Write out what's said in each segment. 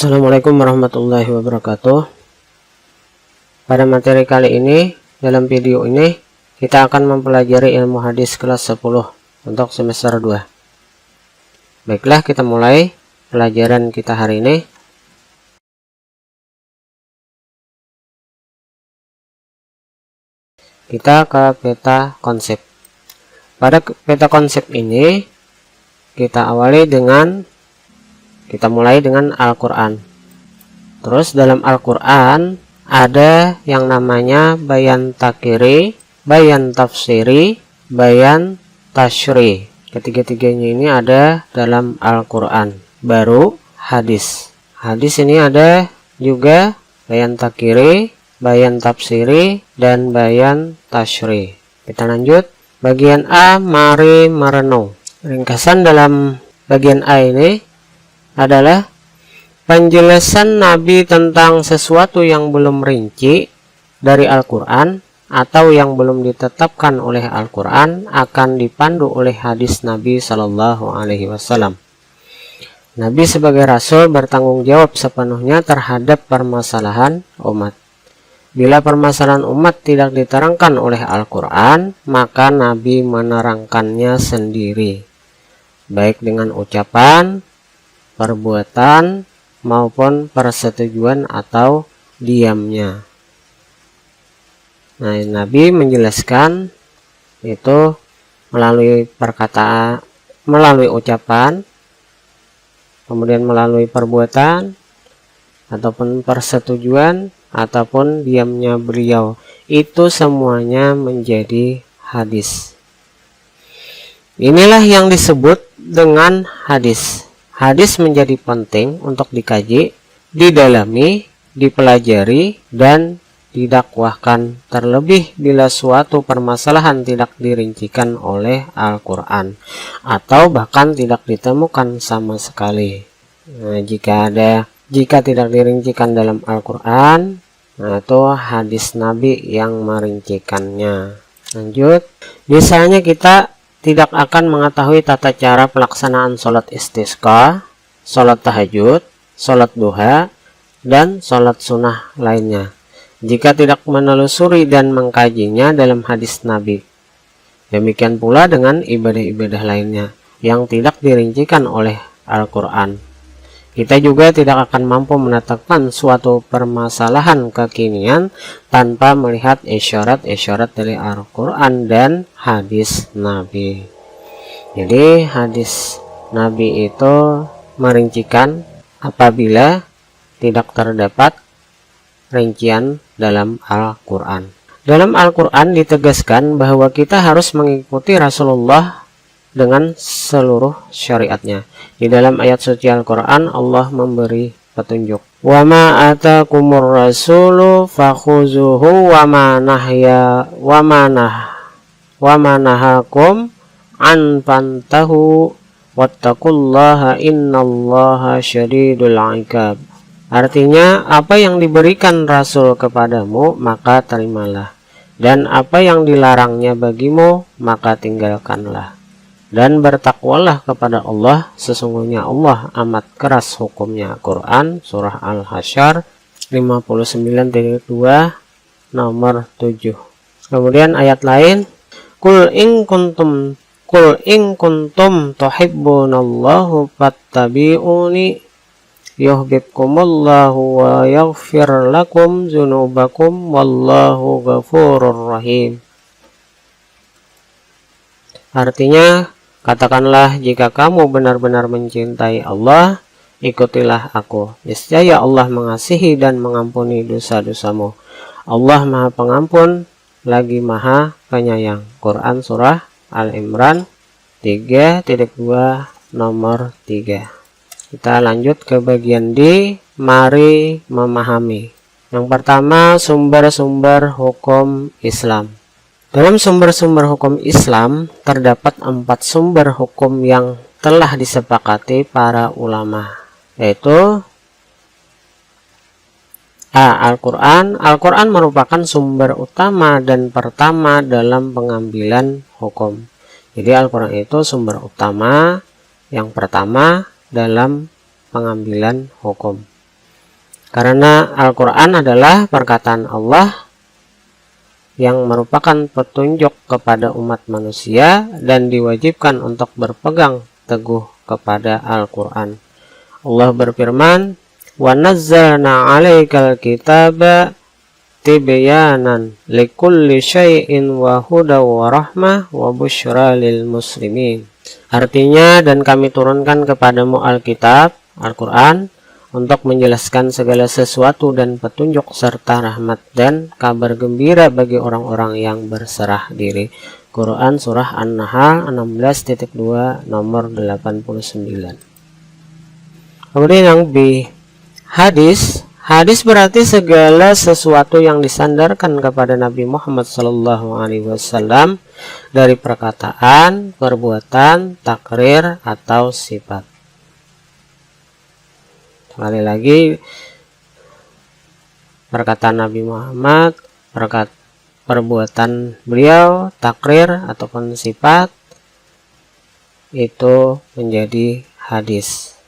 Assalamualaikum warahmatullahi wabarakatuh. Pada materi kali ini, dalam video ini kita akan mempelajari ilmu hadis kelas 10 untuk semester 2. Baiklah, kita mulai pelajaran kita hari ini. Kita ke peta konsep. Pada peta konsep ini kita mulai dengan Al-Quran. Terus dalam Al-Quran ada yang namanya bayan takiri, bayan tafsiri, bayan tashri. Ketiga-tiganya ini ada dalam Al-Quran. Baru hadis. Hadis ini ada juga bayan takiri, bayan tafsiri, dan bayan tashri. Kita lanjut. Bagian A, mari merenung. Ringkasan dalam bagian A ini adalah penjelasan Nabi tentang sesuatu yang belum rinci dari Al-Quran atau yang belum ditetapkan oleh Al-Quran akan dipandu oleh hadis Nabi Shallallahu Alaihi Wasallam. Nabi sebagai Rasul bertanggung jawab sepenuhnya terhadap permasalahan umat. Bila permasalahan umat tidak diterangkan oleh Al-Quran, maka Nabi menerangkannya sendiri, baik dengan ucapan, perbuatan, maupun persetujuan atau diamnya. Nah, Nabi menjelaskan itu melalui perkataan, melalui ucapan, kemudian melalui perbuatan, ataupun persetujuan, ataupun diamnya beliau. Itu semuanya menjadi hadis. Inilah yang disebut dengan hadis. Hadis menjadi penting untuk dikaji, didalami, dipelajari, dan didakwahkan, terlebih bila suatu permasalahan tidak dirincikan oleh Al-Quran atau bahkan tidak ditemukan sama sekali. Nah, jika tidak dirincikan dalam Al-Quran, nah itu hadis Nabi yang merincikannya. Lanjut, misalnya kita tidak akan mengetahui tata cara pelaksanaan sholat istisqa, sholat tahajud, sholat duha, dan sholat sunnah lainnya jika tidak menelusuri dan mengkajinya dalam hadis Nabi. Demikian pula dengan ibadah-ibadah lainnya yang tidak dirincikan oleh Al-Quran. Kita juga tidak akan mampu menetapkan suatu permasalahan kekinian tanpa melihat isyarat-isyarat dari Al-Quran dan hadis Nabi. Jadi hadis Nabi itu merincikan apabila tidak terdapat rincian dalam Al-Quran. Dalam Al-Quran ditegaskan bahwa kita harus mengikuti Rasulullah dengan seluruh syariatnya. Di dalam ayat suci Al-Quran Allah memberi petunjuk. Wa ma atakumur rasulu fakhuzuhu wa ma nahakum an fantahu wattaqullaha innallaha syadidul iqab. Artinya, apa yang diberikan Rasul kepadamu maka terimalah, dan apa yang dilarangnya bagimu maka tinggalkanlah. Dan bertakwalah kepada Allah, sesungguhnya Allah amat keras hukumnya. Quran Surah Al-Hasyr 59.2 nomor 7. Kemudian ayat lain, Qul in kuntum tuhibbunallahu fattabi'uni yuhibbukumullahu wa yaghfir lakum dzunubakum wallahu ghafurur rahim. Artinya, katakanlah, jika kamu benar-benar mencintai Allah, ikutilah aku. Niscaya Allah mengasihi dan mengampuni dosa-dosamu. Allah Maha Pengampun lagi Maha Penyayang. Quran Surah Al-Imran 3.2 nomor 3. Kita lanjut ke bagian D, mari memahami. Yang pertama, sumber-sumber hukum Islam. Dalam sumber-sumber hukum Islam terdapat 4 sumber hukum yang telah disepakati para ulama, yaitu A. Al-Quran. Al-Quran merupakan sumber utama dan pertama dalam pengambilan hukum. Jadi Al-Quran itu sumber utama yang pertama dalam pengambilan hukum. Karena Al-Quran adalah perkataan Allah yang merupakan petunjuk kepada umat manusia dan diwajibkan untuk berpegang teguh kepada Al-Quran. Allah berfirman, "Wa nazzalna 'alaikal kitaba tibyanan likulli syai'in wa hudaw wa rahmah wa busyra lil muslimin." Artinya, dan kami turunkan kepadamu Alkitab, Al-Quran, untuk menjelaskan segala sesuatu dan petunjuk serta rahmat dan kabar gembira bagi orang-orang yang berserah diri. Quran Surah An-Nahl 16.2 nomor 89. Kemudian yang B, hadis. Hadis berarti segala sesuatu yang disandarkan kepada Nabi Muhammad SAW dari perkataan, perbuatan, takrir, atau sifat. Sekali lagi, perkataan Nabi Muhammad, perbuatan beliau, takrir ataupun sifat, itu menjadi hadis.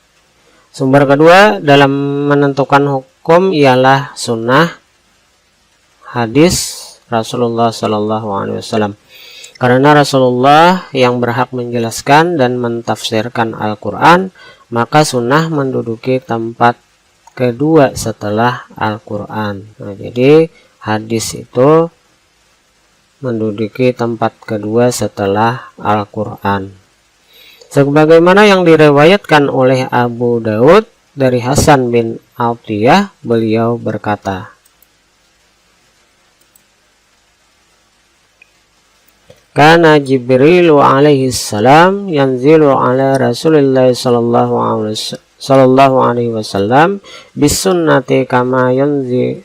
Sumber kedua dalam menentukan hukum ialah sunnah hadis Rasulullah SAW. Karena Rasulullah yang berhak menjelaskan dan mentafsirkan Al-Quran, maka sunnah menduduki tempat kedua setelah Al-Quran. Nah, jadi hadis itu menduduki tempat kedua setelah Al-Quran. Sebagaimana yang diriwayatkan oleh Abu Daud dari Hasan bin Atiyah, beliau berkata, "Kana Jibril alaihi salam yanzilu ala Rasulillah sallallahu alaihi wasallam bisunnati kama yanzilu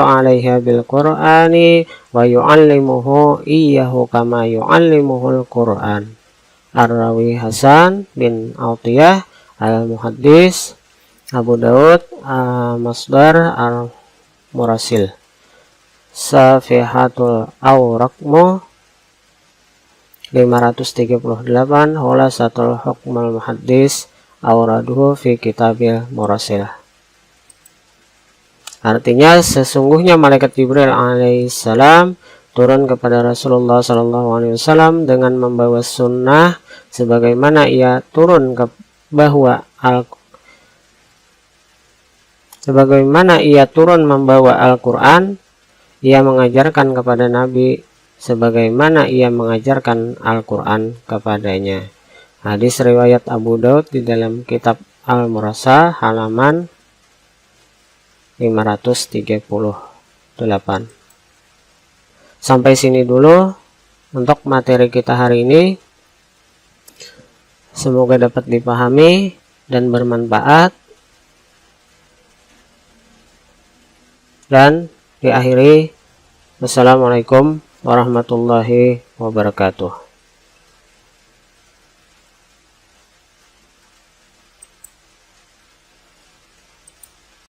alaiha bil Qur'ani wa yu'allimuhu iyyahu kama yu'allimuhul Qur'an." Ar-Rawi Hasan bin Atiyah, Al-Muhaddis, Abu Daud, Masdar Al-Murasil, Safihatul Awraqmu 538, Khulasatul Hukmul Muhaddis, Awraduhu fi Kitabil Murasil. Artinya, sesungguhnya malaikat Jibril alaihissalam turun kepada Rasulullah SAW dengan membawa sunnah sebagaimana ia turun membawa Al-Quran. Ia mengajarkan kepada Nabi sebagaimana ia mengajarkan Al-Quran kepadanya. Hadis riwayat Abu Daud di dalam kitab Al-Murasa halaman 538. Sampai sini dulu untuk materi kita hari ini. Semoga dapat dipahami dan bermanfaat. Dan diakhiri, wassalamualaikum warahmatullahi wabarakatuh.